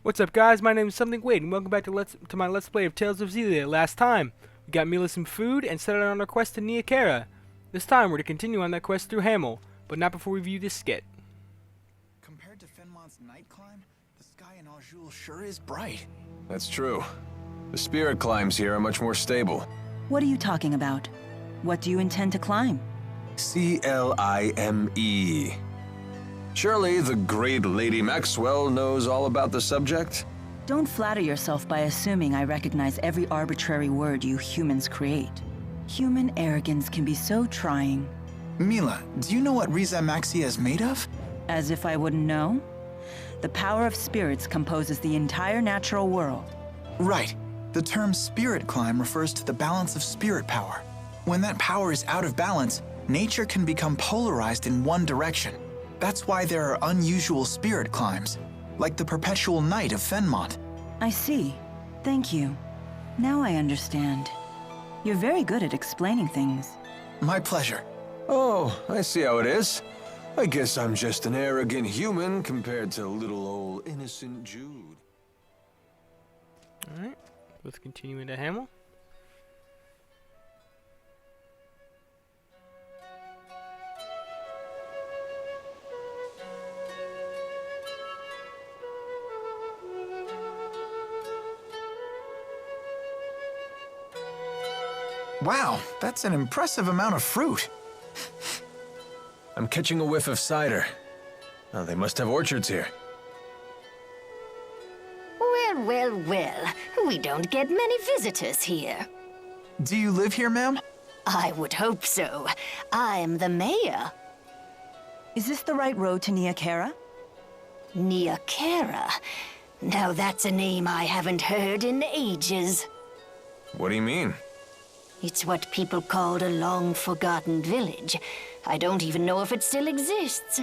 What's up, guys? My name is Something Wade, and welcome back to my Let's Play of Tales of Xillia. Last time, we got Mila some food and set out on our quest to Xillia-Episode. This time, we're to continue on that quest through Hamel, but not before we view this skit. Compared to Fenmont's night climb, the sky in Aujul sure is bright. That's true. The spirit climbs here are much more stable. What are you talking about? What do you intend to climb? Climbe. Surely the great Lady Maxwell knows all about the subject? Don't flatter yourself by assuming I recognize every arbitrary word you humans create. Human arrogance can be so trying. Mila, do you know what Riza Maxia is made of? As if I wouldn't know? The power of spirits composes the entire natural world. Right. The term spirit climb refers to the balance of spirit power. When that power is out of balance, nature can become polarized in one direction. That's why there are unusual spirit climbs, like the perpetual night of Fenmont. I see. Thank you. Now I understand. You're very good at explaining things. My pleasure. Oh, I see how it is. I guess I'm just an arrogant human compared to little old innocent Jude. Alright, let's continue into Hamel. Wow, that's an impressive amount of fruit. I'm catching a whiff of cider. Oh, they must have orchards here. Well, we don't get many visitors here. Do you live here, ma'am? I would hope so. I'm the mayor. Is this the right road to Xillia-Episode? Xillia-Episode. Now that's a name I haven't heard in ages. What do you mean? It's what people called a long-forgotten village. I don't even know if it still exists.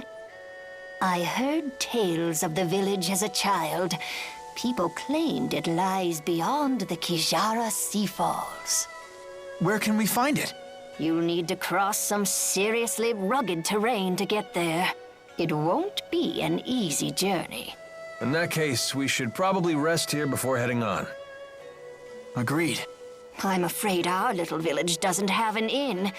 I heard tales of the village as a child. People claimed it lies beyond the Kijara Sea Falls. Where can we find it? You'll need to cross some seriously rugged terrain to get there. It won't be an easy journey. In that case, we should probably rest here before heading on. Agreed. I'm afraid our little village doesn't have an inn.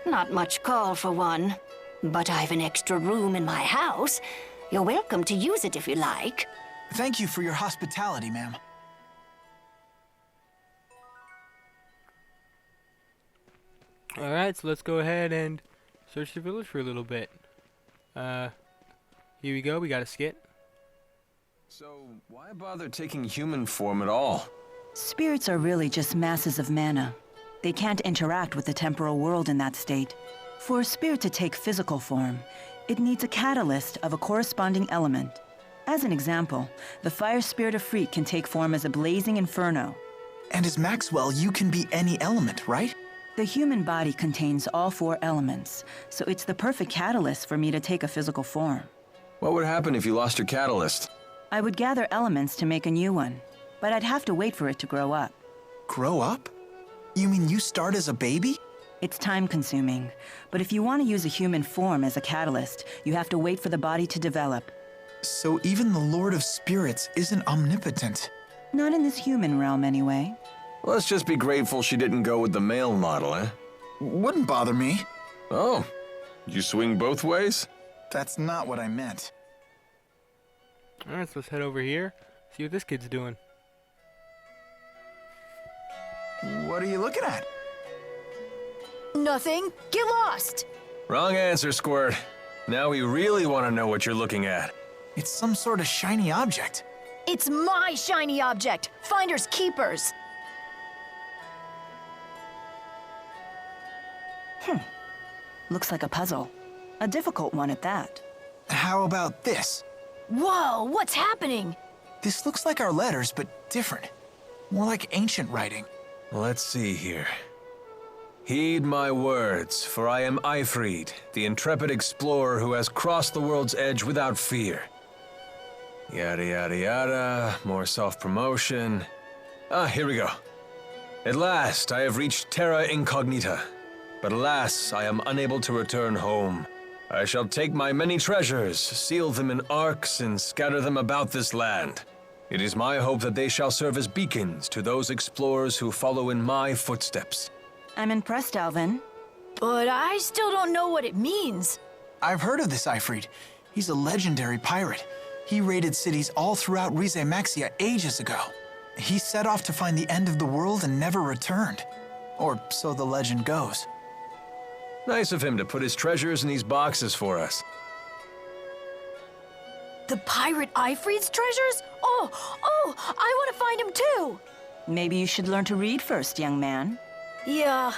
Not much call for one. But I've an extra room in my house. You're welcome to use it if you like. Thank you for your hospitality, ma'am. Alright, so let's go ahead and search the village for a little bit. Here we go, we got a skit. So, why bother taking human form at all? Spirits are really just masses of mana. They can't interact with the temporal world in that state. For a spirit to take physical form, it needs a catalyst of a corresponding element. As an example, the fire spirit of Freak can take form as a blazing inferno. And as Maxwell, you can be any element, right? The human body contains all four elements, so it's the perfect catalyst for me to take a physical form. What would happen if you lost your catalyst? I would gather elements to make a new one, but I'd have to wait for it to grow up. Grow up? You mean you start as a baby? It's time-consuming, but if you want to use a human form as a catalyst, you have to wait for the body to develop. So even the Lord of Spirits isn't omnipotent. Not in this human realm, anyway. Let's just be grateful she didn't go with the male model, eh? Wouldn't bother me. Oh, you swing both ways? That's not what I meant. Alright, so let's head over here, see what this kid's doing. What are you looking at? Nothing. Get lost. Wrong answer, Squirt. Now we really want to know what you're looking at. It's some sort of shiny object. It's my shiny object! Finders keepers! Looks like a puzzle. A difficult one at that. How about this? Whoa, what's happening? This looks like our letters, but different. More like ancient writing. Let's see here. Heed my words, for I am Ifrid, the intrepid explorer who has crossed the world's edge without fear. Yada yada yada, more self-promotion. Here we go. At last, I have reached Terra Incognita, but alas, I am unable to return home. I shall take my many treasures, seal them in arks, and scatter them about this land. It is my hope that they shall serve as beacons to those explorers who follow in my footsteps. I'm impressed, Alvin. But I still don't know what it means. I've heard of this Ifrit. He's a legendary pirate. He raided cities all throughout Rizemaxia ages ago. He set off to find the end of the world and never returned. Or so the legend goes. Nice of him to put his treasures in these boxes for us. The pirate Ifrit's treasures? Oh, I want to find him too. Maybe you should learn to read first, young man. Yeah,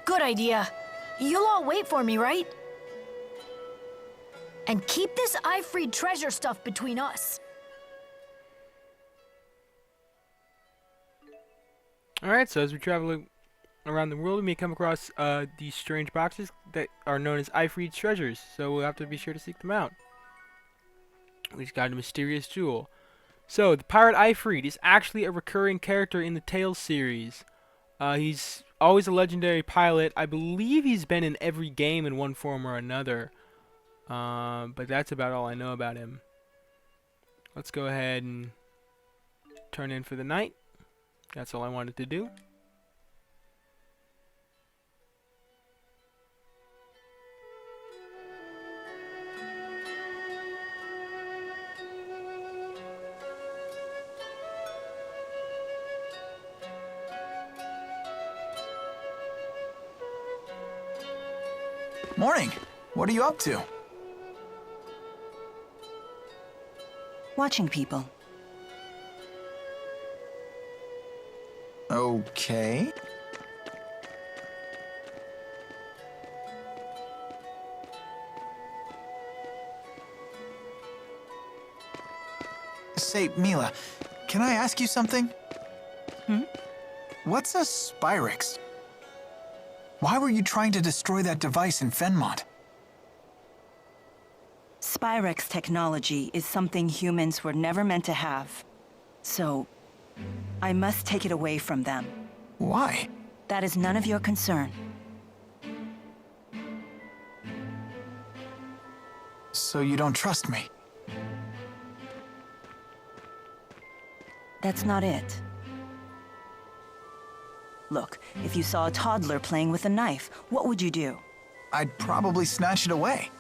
good idea. You'll all wait for me, right? And keep this Ifrit treasure stuff between us. Alright, so as we travel around the world, we may come across these strange boxes that are known as Ifrit treasures, so we'll have to be sure to seek them out. We just got a mysterious jewel. So, the pirate Ifrit is actually a recurring character in the Tales series. He's always a legendary pilot. I believe he's been in every game in one form or another. But that's about all I know about him. Let's go ahead and turn in for the night. That's all I wanted to do. Morning. What are you up to? Watching people. Okay. Say, Mila, can I ask you something? What's a Spyrix? Why were you trying to destroy that device in Fenmont? Spyrix technology is something humans were never meant to have. So, I must take it away from them. Why? That is none of your concern. So you don't trust me? That's not it. Look, if you saw a toddler playing with a knife, what would you do? I'd probably snatch it away.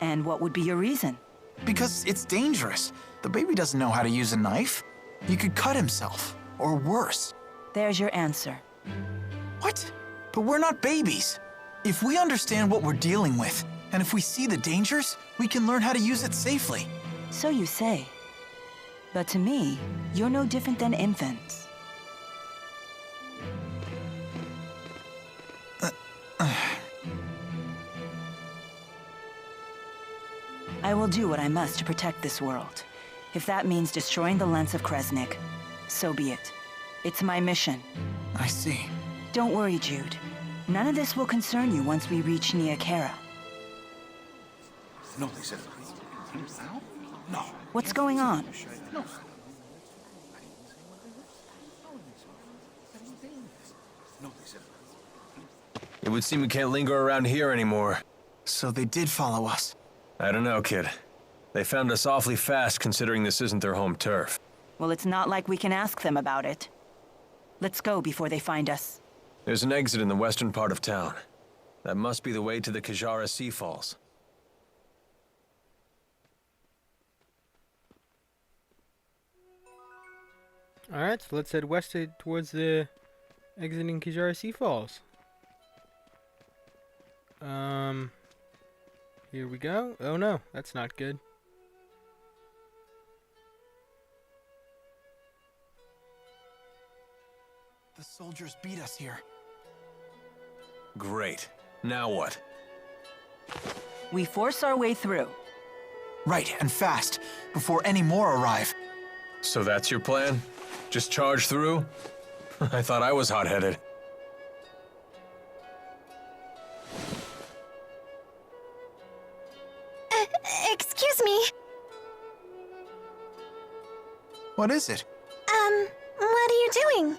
And what would be your reason? Because it's dangerous. The baby doesn't know how to use a knife. He could cut himself, or worse. There's your answer. What? But we're not babies. If we understand what we're dealing with, and if we see the dangers, we can learn how to use it safely. So you say. But to me, you're no different than infants. I will do what I must to protect this world. If that means destroying the lens of Kresnik, so be it. It's my mission. I see. Don't worry, Jude. None of this will concern you once we reach Xillia-Episode. No, they said. No. What's going on? It would seem we can't linger around here anymore. So they did follow us. I don't know, kid. They found us awfully fast considering this isn't their home turf. Well, it's not like we can ask them about it. Let's go before they find us. There's an exit in the western part of town. That must be the way to the Kajara Sea Falls. Alright, so let's head west towards the exiting Kajara Sea Falls. Here we go. Oh no, that's not good. The soldiers beat us here. Great. Now what? We force our way through. Right, and fast, before any more arrive. So that's your plan? Just charge through? I thought I was hot-headed. Excuse me. What is it? What are you doing?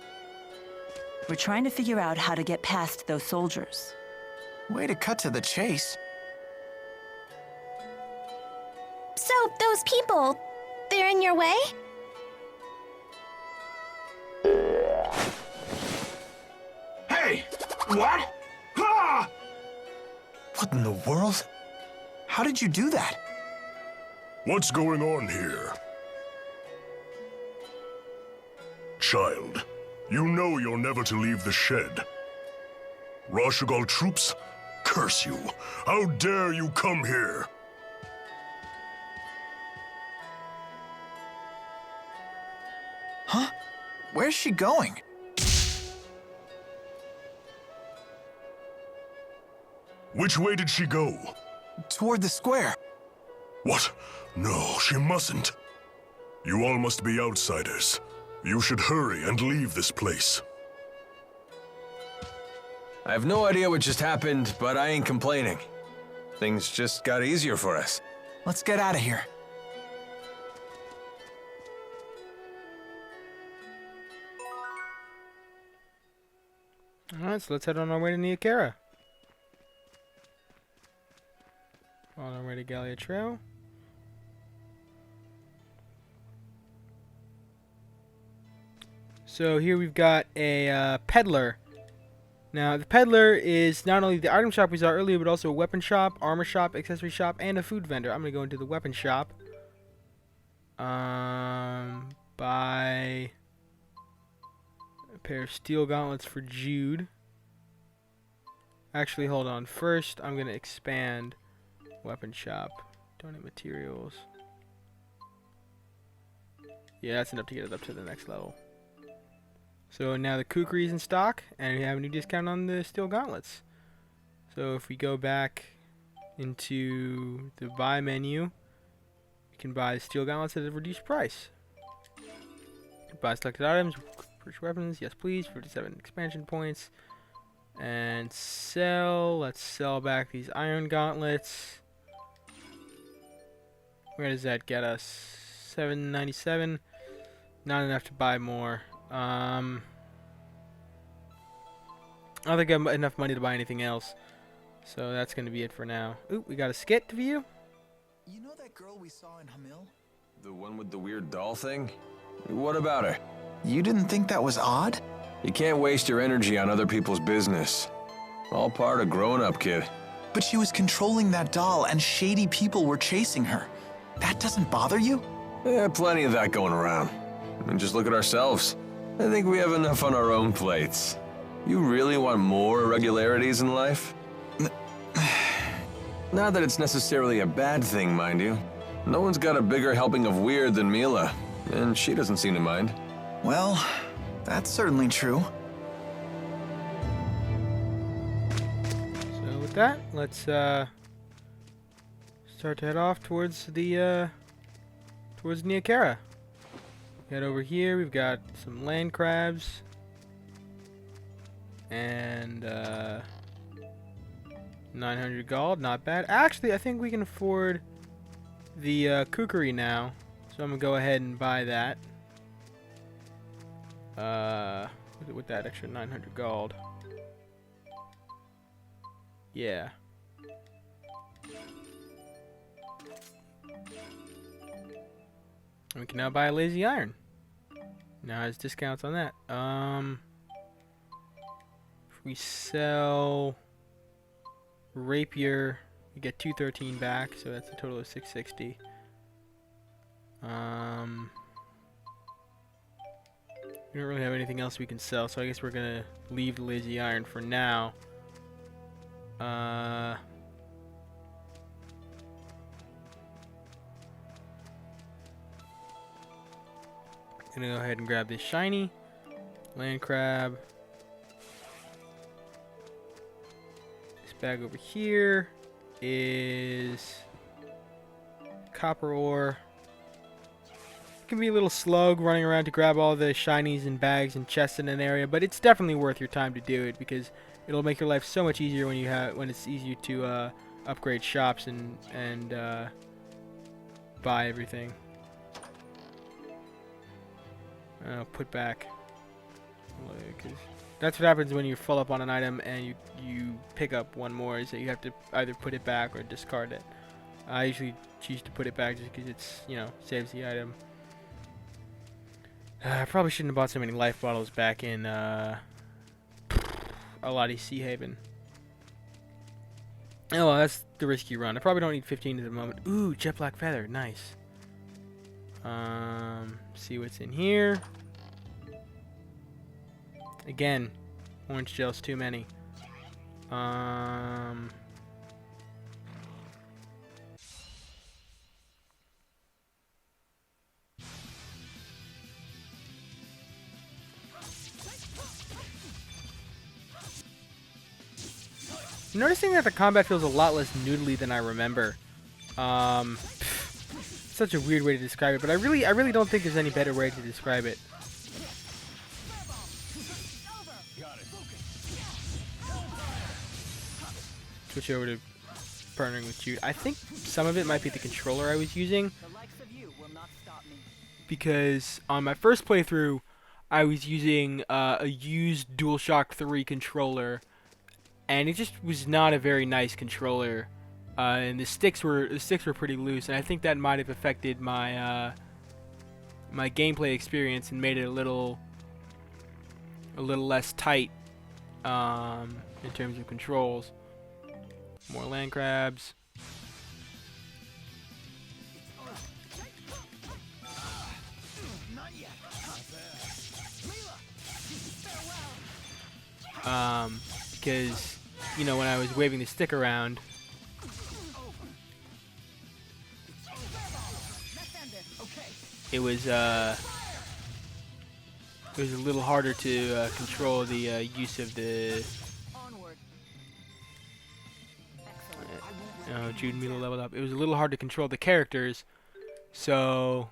We're trying to figure out how to get past those soldiers. Way to cut to the chase. So, those people, they're in your way? What in the world? How did you do that? What's going on here? Child, you know you're never to leave the shed. Rashugal troops, curse you. How dare you come here? Huh? Where's she going? Which way did she go? Toward the square. What? No, she mustn't. You all must be outsiders. You should hurry and leave this place. I have no idea what just happened, but I ain't complaining. Things just got easier for us. Let's get out of here. Alright, so let's head on our way to Niakara. On our way to Gallia Trail. So here we've got a peddler. Now the peddler is not only the item shop we saw earlier, but also a weapon shop, armor shop, accessory shop, and a food vendor. I'm gonna go into the weapon shop. Buy a pair of steel gauntlets for Jude. Actually, hold on. First, I'm gonna expand weapon shop. Donate materials. Yeah, that's enough to get it up to the next level. So now the kukri is in stock, and we have a new discount on the steel gauntlets. So if we go back into the buy menu, we can buy steel gauntlets at a reduced price. Buy selected items, purchase weapons, yes please, 57 expansion points. And sell, let's sell back these iron gauntlets. Where does that get us? 797. Not enough to buy more. I don't think I have enough money to buy anything else. So that's going to be it for now. Ooh, we got a skit to view. You know that girl we saw in Hamil? The one with the weird doll thing? What about her? You didn't think that was odd? You can't waste your energy on other people's business. All part of growing up, kid. But she was controlling that doll and shady people were chasing her. That doesn't bother you? Yeah, plenty of that going around. I mean, just look at ourselves. I think we have enough on our own plates. You really want more irregularities in life? Not that it's necessarily a bad thing, mind you. No one's got a bigger helping of weird than Mila, and she doesn't seem to mind. Well, that's certainly true. So with that, let's start to head off towards the towards Niakara. Head over here. We've got some land crabs and 900 gold. Not bad. Actually, I think we can afford the kukri now, so I'm gonna go ahead and buy that. With that extra 900 gold. Yeah. We can now buy a lazy iron. Now has discounts on that. If we sell rapier, we get 213 back, so that's a total of 660. We don't really have anything else we can sell, so I guess we're gonna leave the lazy iron for now. Gonna go ahead and grab this shiny land crab. This bag over here is copper ore. It can be a little slug running around to grab all the shinies and bags and chests in an area, but it's definitely worth your time to do it because it'll make your life so much easier when it's easier to upgrade shops and buy everything. Put back. Cause that's what happens when you fill up on an item and you pick up one more, is that you have to either put it back or discard it. I usually choose to put it back just because it's, saves the item. I probably shouldn't have bought so many life bottles back in Aladi Sea Haven. Oh, well, that's the risky run. I probably don't need 15 at the moment. Ooh, jet black feather. Nice. See what's in here. Again, orange gel's too many. Noticing that the combat feels a lot less noodly than I remember. Such a weird way to describe it, but I really don't think there's any better way to describe it. Switch over to partnering with Jude. I think some of it might be the controller I was using, because on my first playthrough, I was using a used DualShock 3 controller, and it just was not a very nice controller. And the sticks were pretty loose, and I think that might have affected my my gameplay experience and made it a little less tight in terms of controls. More land crabs. Because you know, when I was waving the stick around, it was a little harder to control the use of the. Oh, Jude and Mila leveled up. It was a little hard to control the characters, so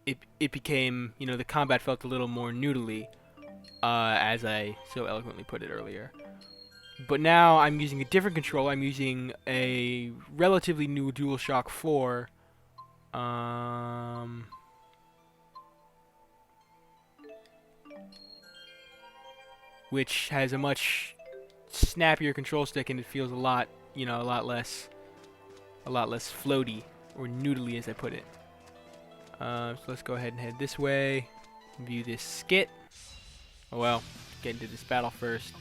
it became, you know, the combat felt a little more noodly, as I so eloquently put it earlier. But now I'm using a different control. I'm using a relatively new DualShock 4. Which has a much snappier control stick, and it feels a lot, you know, a lot less floaty or noodly, as I put it. So let's go ahead and head this way. View this skit. Oh well, get into this battle first.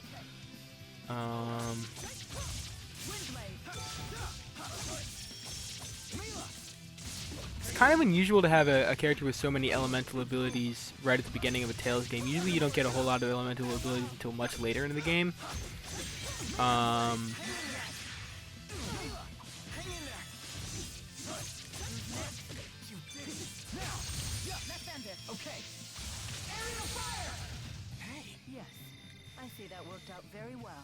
It's kind of unusual to have a character with so many elemental abilities right at the beginning of a Tales game. Usually you don't get a whole lot of elemental abilities until much later in the game. Yes, I see that worked out very well.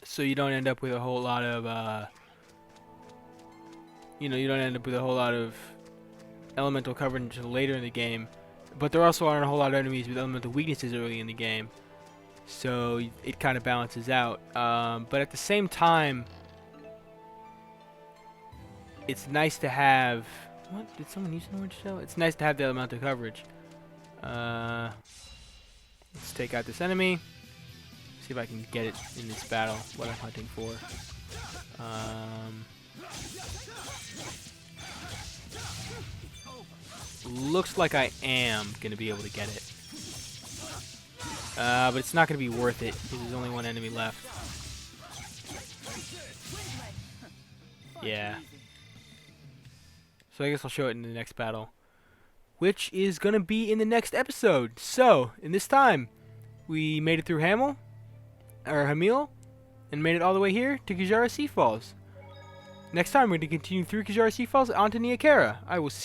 So you don't end up with a whole lot of, you don't end up with a whole lot of elemental coverage until later in the game. But there also aren't a whole lot of enemies with elemental weaknesses early in the game. So it kind of balances out. But at the same time, it's nice to have... What? Did someone use an orange shell? It's nice to have the elemental coverage. Let's take out this enemy. See if I can get it in this battle, what I'm hunting for. Looks like I am going to be able to get it. But it's not going to be worth it, because there's only one enemy left. Yeah. So I guess I'll show it in the next battle, which is going to be in the next episode. So, in this time, we made it through Hamil, and made it all the way here to Xillia Sea Falls. Next time, we're going to continue through Xillia Sea Falls onto Niakara. I will see